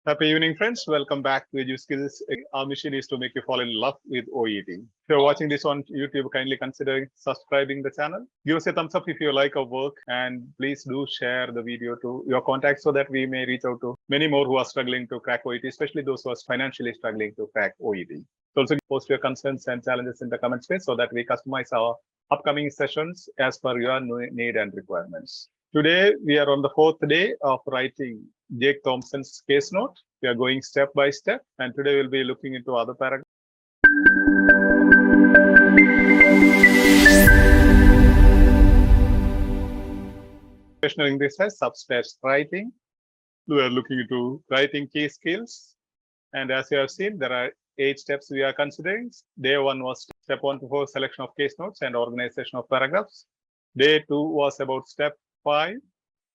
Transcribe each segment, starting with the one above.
Happy evening, friends. Welcome back to EduSkills. Our mission is to make you fall in love with OET. If you're watching this on YouTube, kindly consider subscribing the channel. Give us a thumbs up if you like our work, and please do share the video to your contacts so that we may reach out to many more who are struggling to crack OET, especially those who are financially struggling to crack OET. So also post your concerns and challenges in the comment space so that we customize our upcoming sessions as per your need and requirements. Today, we are on the fourth day of writing Jake Thompson's case note. We are going step by step, and today we'll be looking into other paragraphs. Professional English has substats writing. We are looking into writing key skills. And as you have seen, there are 8 steps we are considering. Day 1 was step 1 to 4, selection of case notes and organization of paragraphs. Day 2 was about step 5,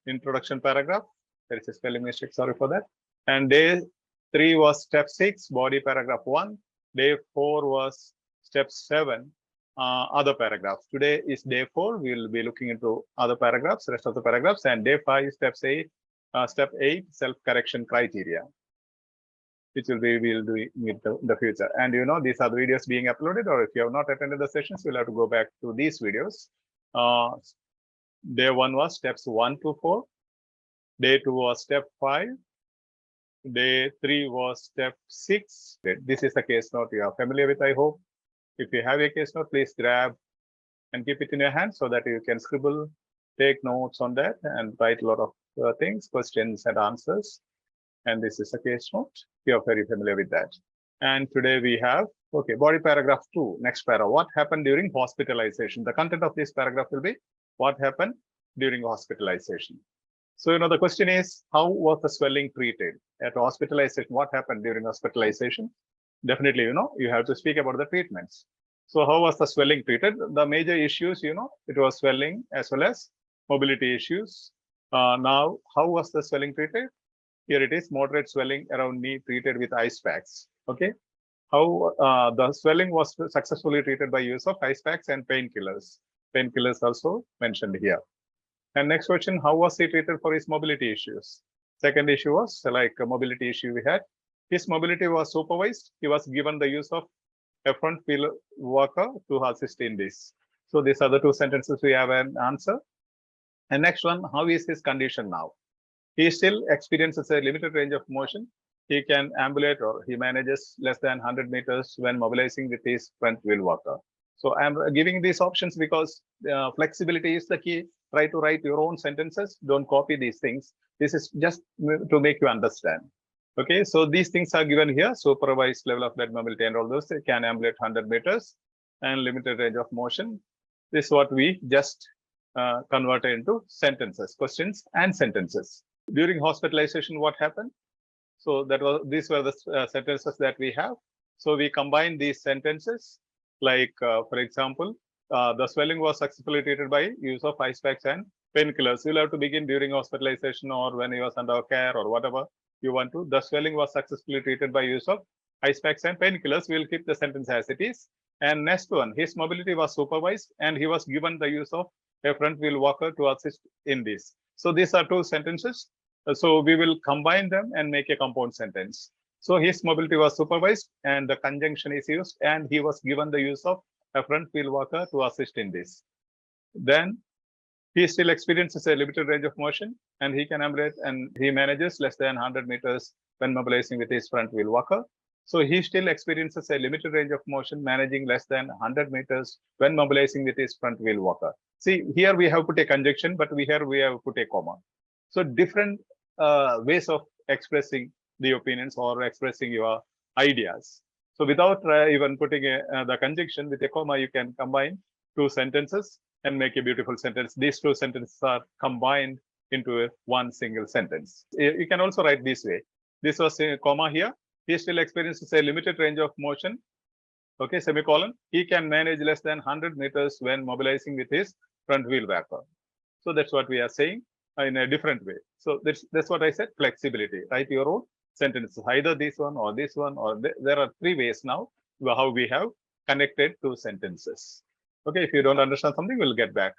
introduction paragraph. There is a spelling mistake, sorry for that. And day 3 was step 6, body paragraph 1. Day 4 was step 7, other paragraphs. Today is day 4. We will be looking into other paragraphs, rest of the paragraphs. And day 5, step 8, self-correction criteria, which we'll do in the future. And you know, these are the videos being uploaded, or if you have not attended the sessions, you'll have to go back to these videos. Day 1 was steps 1 to 4. Day 2 was step 5. Day 3 was step 6. This is the case note you are familiar with, I hope. If you have a case note, please grab and keep it in your hand so that you can scribble, take notes on that, and write a lot of things, questions and answers. And this is a case note. You are very familiar with that. And today we have, okay, body paragraph 2, next paragraph. What happened during hospitalization? The content of this paragraph will be what happened during hospitalization. So, you know, the question is, how was the swelling treated at hospitalization? What happened during hospitalization? Definitely, you know, you have to speak about the treatments. So how was the swelling treated? The major issues, you know, it was swelling as well as mobility issues. Now, how was the swelling treated? Here it is, moderate swelling around knee treated with ice packs. Okay. How the swelling was successfully treated by use of ice packs and painkillers. Painkillers also mentioned here. And next question, how was he treated for his mobility issues? Second issue was like a mobility issue we had. His mobility was supervised. He was given the use of a front wheel walker to assist in this. So these are the 2 sentences we have an answer. And next one, how is his condition now? He still experiences a limited range of motion. He can ambulate or he manages less than 100 meters when mobilizing with his front wheel walker. So I'm giving these options because flexibility is the key. Try to write your own sentences. Don't copy these things. This is just to make you understand. Okay, so these things are given here. Supervised level of leg mobility and all those. They can ambulate 100 meters and limited range of motion. This is what we just converted into sentences, questions and sentences. During hospitalization, what happened? So these were the sentences that we have. So we combine these sentences. Like, for example, the swelling was successfully treated by use of ice packs and painkillers. You'll have to begin during hospitalization or when he was under care or whatever you want to. The swelling was successfully treated by use of ice packs and painkillers. We'll keep the sentence as it is. And next one, his mobility was supervised and he was given the use of a front wheel walker to assist in this. So these are 2 sentences. So we will combine them and make a compound sentence. So his mobility was supervised and the conjunction is used and he was given the use of a front wheel walker to assist in this. Then he still experiences a limited range of motion and he can ambulate and he manages less than 100 meters when mobilizing with his front wheel walker. So he still experiences a limited range of motion managing less than 100 meters when mobilizing with his front wheel walker. See, here we have put a conjunction, but here we have put a comma. So different ways of expressing the opinions or expressing your ideas. So without even putting the conjunction with a comma, you can combine 2 sentences and make a beautiful sentence. These 2 sentences are combined into one single sentence. You can also write this way. This was a comma here. He still experiences a limited range of motion. Okay, semicolon. He can manage less than 100 meters when mobilizing with his front wheel walker. So that's what we are saying in a different way. So that's what I said, flexibility. Write your own sentences, either this one, or there are 3 ways now how we have connected 2 sentences. Okay, if you don't understand something, we'll get back.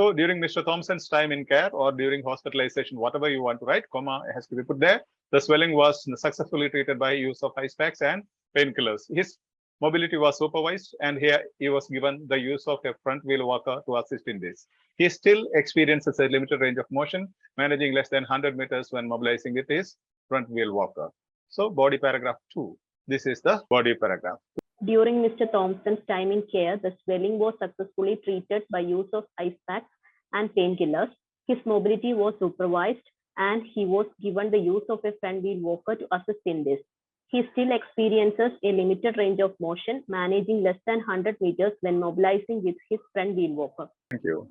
So during Mr. Thompson's time in care or during hospitalization, whatever you want to write, comma has to be put there. The swelling was successfully treated by use of ice packs and painkillers. His mobility was supervised, and here he was given the use of a front wheel walker to assist in this. He still experiences a limited range of motion, managing less than 100 meters when mobilizing with his front wheel walker. So body paragraph 2. This is the body paragraph. During Mr. Thompson's time in care, the swelling was successfully treated by use of ice packs and painkillers. His mobility was supervised, and he was given the use of a front wheel walker to assist in this. He still experiences a limited range of motion, managing less than 100 meters when mobilizing with his front wheel walker. Thank you.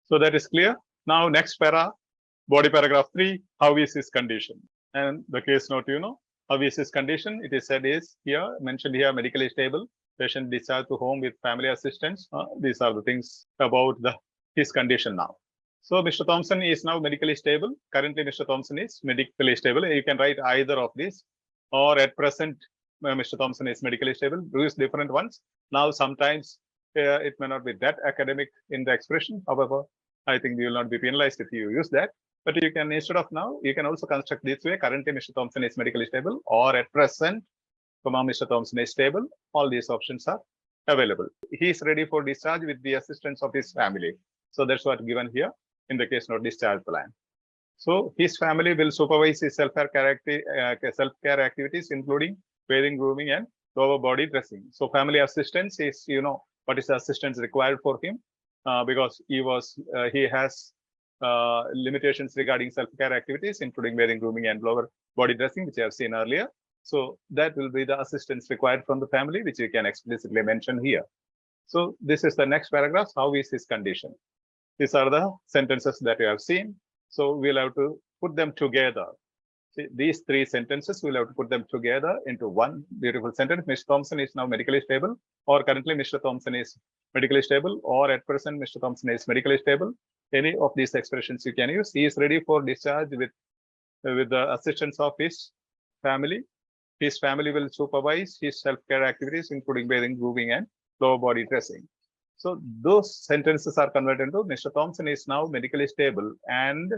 So that is clear. Now, next body paragraph 3, how is his condition? And the case note, how is his condition? It is said is here, mentioned here, medically stable, patient discharged to home with family assistance. These are the things about his condition now. So Mr. Thompson is now medically stable. Currently, Mr. Thompson is medically stable. You can write either of these, or at present, Mr. Thompson is medically stable. Use different ones. Now, sometimes it may not be that academic in the expression. However, I think you will not be penalized if you use that. But you can, instead of now, you can also construct this way. Currently, Mr. Thompson is medically stable, or at present, Mr. Thompson is stable. All these options are available. He is ready for discharge with the assistance of his family. So that's what given here in the case note discharge plan. So his family will supervise his self-care activities, including bathing, grooming, and lower body dressing. So family assistance is, what is the assistance required for him, because he has limitations regarding self-care activities, including bathing, grooming, and lower body dressing, which I have seen earlier. So that will be the assistance required from the family, which you can explicitly mention here. So this is the next paragraph. How is his condition? These are the sentences that you have seen. So we'll have to put them together. See, these 3 sentences, we'll have to put them together into one beautiful sentence. Mr. Thompson is now medically stable, or currently Mr. Thompson is medically stable, or at present Mr. Thompson is medically stable. Any of these expressions you can use. He is ready for discharge with the assistance of his family. His family will supervise his self-care activities, including bathing, grooming, and lower body dressing. So those sentences are converted into Mr. Thompson is now medically stable and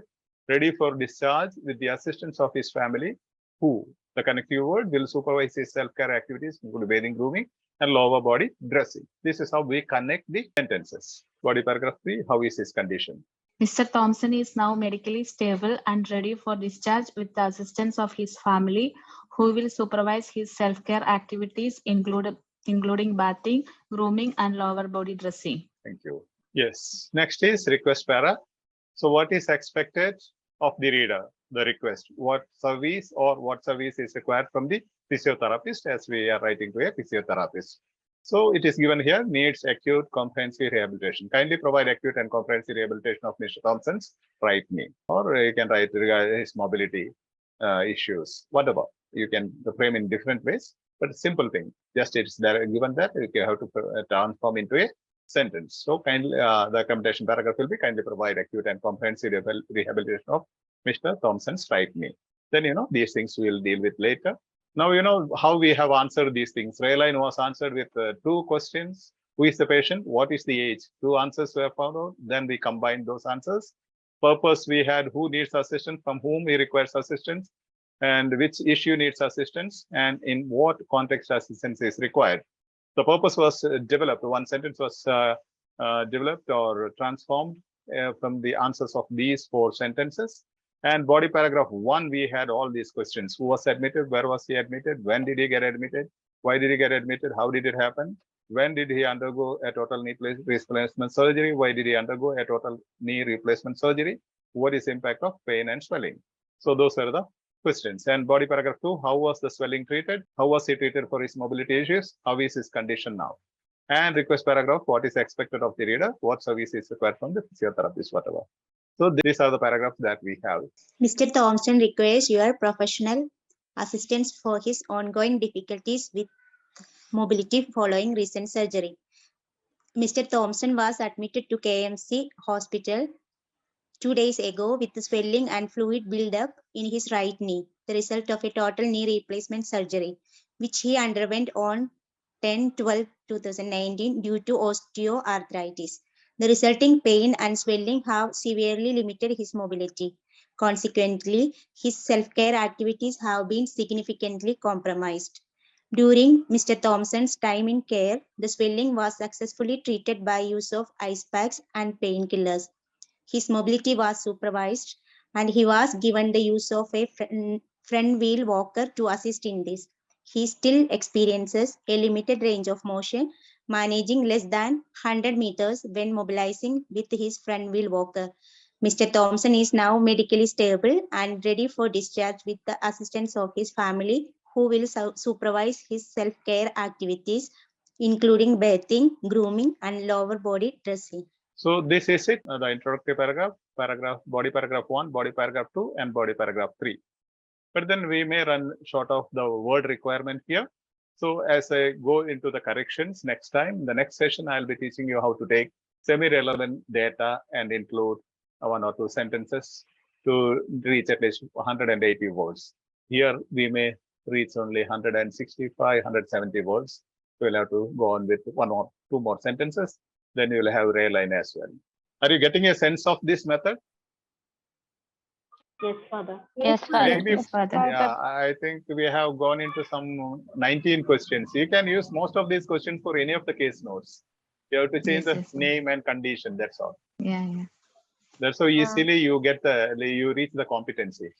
ready for discharge with the assistance of his family, who, the connective word, will supervise his self-care activities, including bathing, grooming, and lower body dressing. This is how we connect the sentences. Body paragraph 3, how is his condition? Mr. Thompson is now medically stable and ready for discharge with the assistance of his family, who will supervise his self-care activities, including bathing, grooming, and lower body dressing. Thank you. Yes. Next is request para. So what is expected of the reader? The request. What service is required from the physiotherapist, as we are writing to a physiotherapist. So it is given here, needs acute comprehensive rehabilitation. Kindly provide acute and comprehensive rehabilitation of Mr. Thompson's right knee. Or you can write regarding his mobility issues. Whatever. You can frame in different ways, but simple thing. Just it's there given that you have to transform into a sentence. So kindly, the computation paragraph will be kindly provide acute and comprehensive rehabilitation of Mr. Thompson's right knee. Then, these things we'll deal with later. Now, how we have answered these things. Rayline was answered with 2 questions. Who is the patient? What is the age? 2 answers were found out. Then we combined those answers. Purpose we had who needs assistance, from whom he requires assistance, and which issue needs assistance, and in what context assistance is required. The purpose was developed. One sentence was developed or transformed from the answers of these 4 sentences. And body paragraph 1, we had all these questions. Who was admitted? Where was he admitted? When did he get admitted? Why did he get admitted? How did it happen? When did he undergo a total knee replacement surgery? Why did he undergo a total knee replacement surgery? What is the impact of pain and swelling? So those are the questions. And body paragraph 2, how was the swelling treated? How was he treated for his mobility issues? How is his condition now? And request paragraph, what is expected of the reader? What service is required from the physiotherapist, whatever. So these are the paragraphs that we have. Mr. Thompson requires your professional assistance for his ongoing difficulties with mobility following recent surgery. Mr. Thompson was admitted to KMC Hospital 2 days ago with swelling and fluid buildup in his right knee, the result of a total knee replacement surgery, which he underwent on 10/12/2019 due to osteoarthritis. The resulting pain and swelling have severely limited his mobility. Consequently, his self-care activities have been significantly compromised. During Mr. Thompson's time in care, the swelling was successfully treated by use of ice packs and painkillers. His mobility was supervised, and he was given the use of a front wheel walker to assist in this. He still experiences a limited range of motion, managing less than 100 meters when mobilizing with his front wheel walker. Mr. Thompson is now medically stable and ready for discharge with the assistance of his family, who will supervise his self-care activities, including bathing, grooming, and lower body dressing. So this is it, the introductory paragraph, body paragraph 1, body paragraph 2, and body paragraph 3. But then we may run short of the word requirement here. So as I go into the corrections next time, the next session, I'll be teaching you how to take semi-relevant data and include 1 or 2 sentences to reach at least 180 words. Here we may reach only 165, 170 words. We'll have to go on with 1 or 2 more sentences. Then you'll have rail line as well. Are you getting a sense of this method? Yes, Father. Yes, Father. Maybe, Yes, Father. yeah, I think we have gone into some 19 questions. You can use most of these questions for any of the case notes. You have to change the Yes, name and condition. That's all. Yeah. That's how easily you get you reach the competency.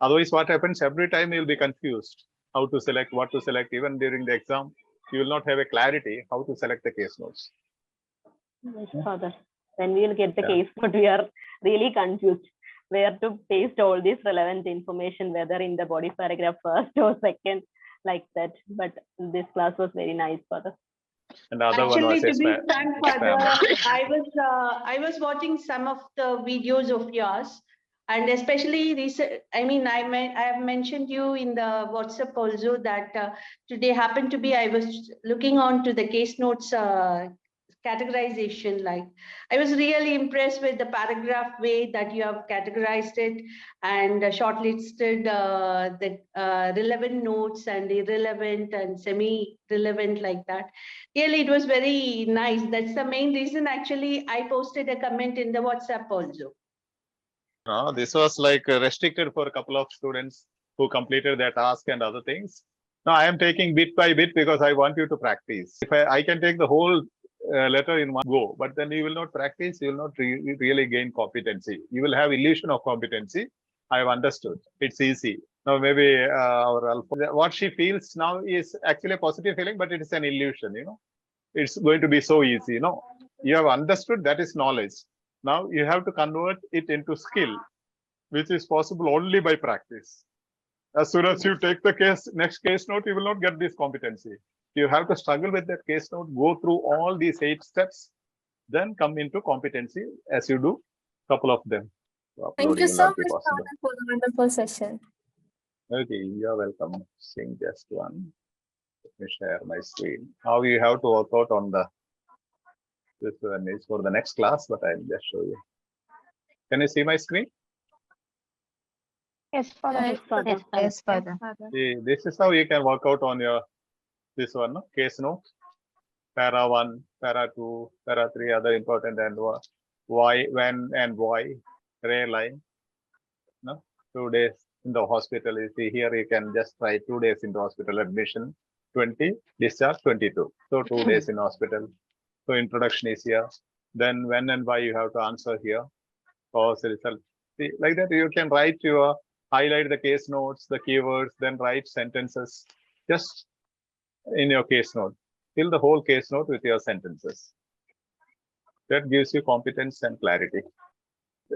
Otherwise, what happens every time you'll be confused how to select, what to select. Even during the exam, you will not have a clarity how to select the case notes. Yes, Father. When we will get the case note, we are really confused where to paste all this relevant information, whether in the body paragraph first or second, like that. But this class was very nice, Father. And the other Actually, one was to be frank, Father, spam. I was watching some of the videos of yours, and especially recent. I mean, I have mentioned you in the WhatsApp also that today happened to be I was looking on to the case notes categorization. Like, I was really impressed with the paragraph way that you have categorized it and shortlisted the relevant notes and irrelevant and semi-relevant, like that. Really, it was very nice. That's the main reason actually I posted a comment in the WhatsApp also. No, this was like restricted for a couple of students who completed their task and other things. Now I am taking bit by bit because I want you to practice. If I can take the whole letter in one go, but then you will not practice, you will not really gain competency. You will have illusion of competency. I have understood. It's easy. Now maybe what she feels now is actually a positive feeling, but it is an illusion, you know. It's going to be so easy, you know. You have understood, that is knowledge. Now you have to convert it into skill, which is possible only by practice. As soon as you take the next case note, you will not get this competency. You have to struggle with that case note, go through all these 8 steps, then come into competency as you do a couple of them. Thank you so much, Father, for the wonderful session. Okay, you're welcome. Seeing just one. Let me share my screen. How you have to work out on this one is for the next class, but I'll just show you. Can you see my screen? Yes, Father. Yes, Father. Yes, Father. See, this is how you can work out on your this one, no? Case note. Para 1, para 2, para 3, other important, and why, when, and why. Ray line. No? 2 days in the hospital. You see here, you can just write 2 days into hospital, admission 20, discharge 22. So 2 days in hospital. So introduction is here. Then when and why you have to answer here. Cause result. See, like that you can write highlight the case notes, the keywords, then write sentences just in your case note. Fill the whole case note with your sentences. That gives you competence and clarity.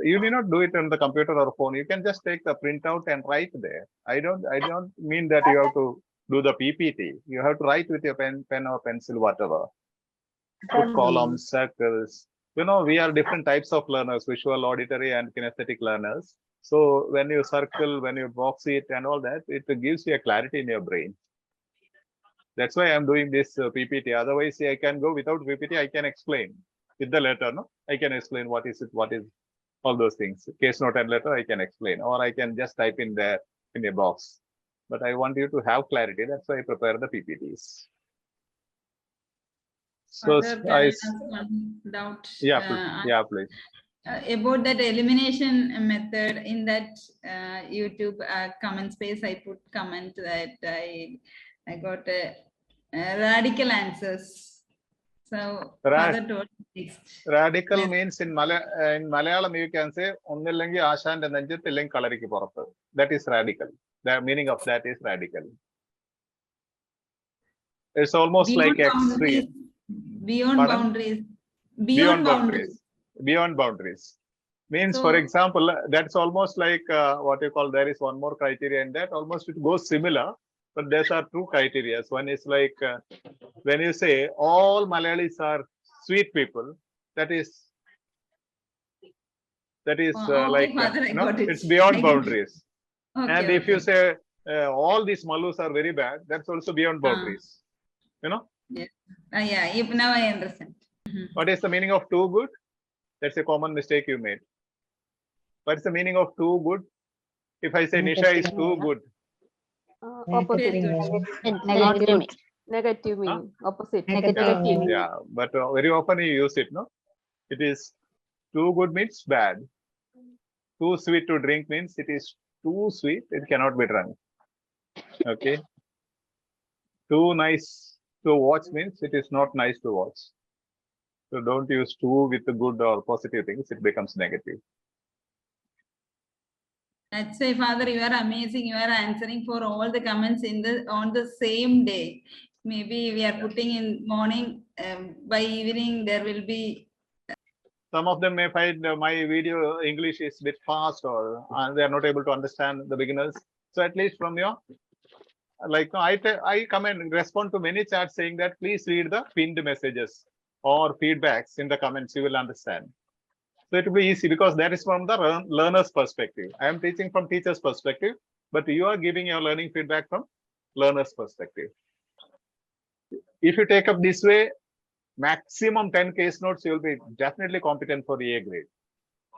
You need not do it on the computer or phone. You can just take the printout and write there. I don't mean that you have to do the PPT. You have to write with your pen or pencil, whatever. Put columns, circles. You know, we are different types of learners, visual, auditory, and kinesthetic learners. So when you circle, when you box it and all that, it gives you a clarity in your brain. That's why I'm doing this PPT. Otherwise, I can go without PPT. I can explain with the letter. No, I can explain what is it, what is all those things. Case note and letter, I can explain, or I can just type in there in a box. But I want you to have clarity. That's why I prepare the PPTs. So Father, can I ask one doubt? yeah, please. about that elimination method in that YouTube comment space, I put comment that I got radical answers. So father told next. Radical means in Malayalam you can say onnillengi aashante nenjathu illengi kalarikku porathu. That is radical. The meaning of that is radical. It's almost Beyond like extreme. Beyond Pardon? boundaries. Beyond boundaries. Beyond boundaries. Means, So- for example, that's almost like what you call, there is one more criteria in that, almost it goes similar, but there are two criteria. One is like, when you say all Malayalis are sweet people, that is Okay, like, father, I got it. it's beyond I got it. boundaries. Okay, And if you say all these Malus are very bad, that's also beyond boundaries. You know, Yeah, now I understand. what is the meaning of too good? That's a common mistake you made. What's the meaning of too good? If I say Nisha is too good, Opposite. Very good. Negative meaning. Negative meaning. Opposite. Negative meaning. yeah, but very often you use it, no? It is too good means bad. Too sweet to drink means it is too sweet, it cannot be drunk. Okay. Too nice to watch means it is not nice to watch. So don't use too with the good or positive things, it becomes negative. I'd say, father, you are amazing. You are answering for all the comments on the same day. Maybe we are putting in morning, by evening there will be. Some of them may find my video English is a bit fast, or they are not able to understand the beginners. So at least from your, like, I come and respond to many chats saying that please read the pinned messages or feedbacks in the comments, you will understand. So it will be easy because that is from the learner's perspective. I am teaching from teacher's perspective, but you are giving your learning feedback from learner's perspective. If you take up this way, maximum 10 case notes, you will be definitely competent for the A grade.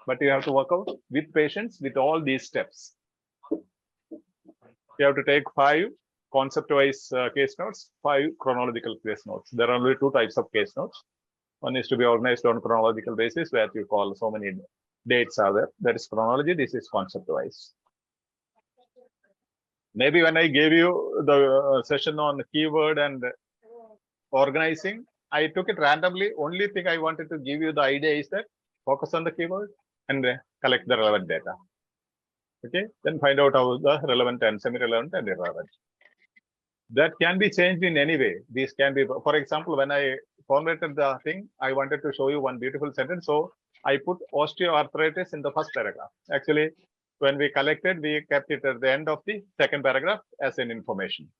But you have to work out with patience with all these steps. You have to take 5 concept-wise case notes, 5 chronological case notes. There are only 2 types of case notes. One is to be organized on chronological basis, where you call so many dates are there. That is chronology. This is concept-wise. Maybe when I gave you the session on keyword and organizing, I took it randomly. Only thing I wanted to give you the idea is that focus on the keyword and collect the relevant data. Okay, then find out how the relevant and semi-relevant and irrelevant. That can be changed in any way. These can be, for example, when I formulated the thing, I wanted to show you one beautiful sentence. So I put osteoarthritis in the first paragraph. Actually, when we collected, we kept it at the end of the second paragraph as an information.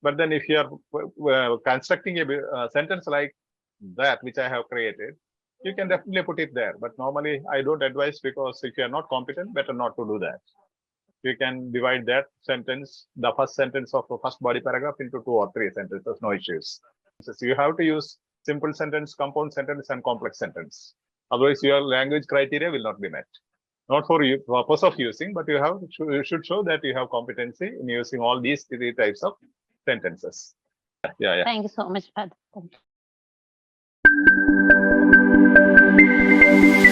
But then if you are constructing a sentence like that, which I have created, you can definitely put it there. But normally I don't advise, because if you are not competent, better not to do that. You can divide that sentence, the first sentence of the first body paragraph, into 2 or 3 sentences, no issues. So you have to use simple sentence, compound sentence, and complex sentence. Otherwise, your language criteria will not be met. Not for you, purpose of using, but you should show that you have competency in using all these 3 types of sentences. Yeah. Thank you so much, Father. Thank you.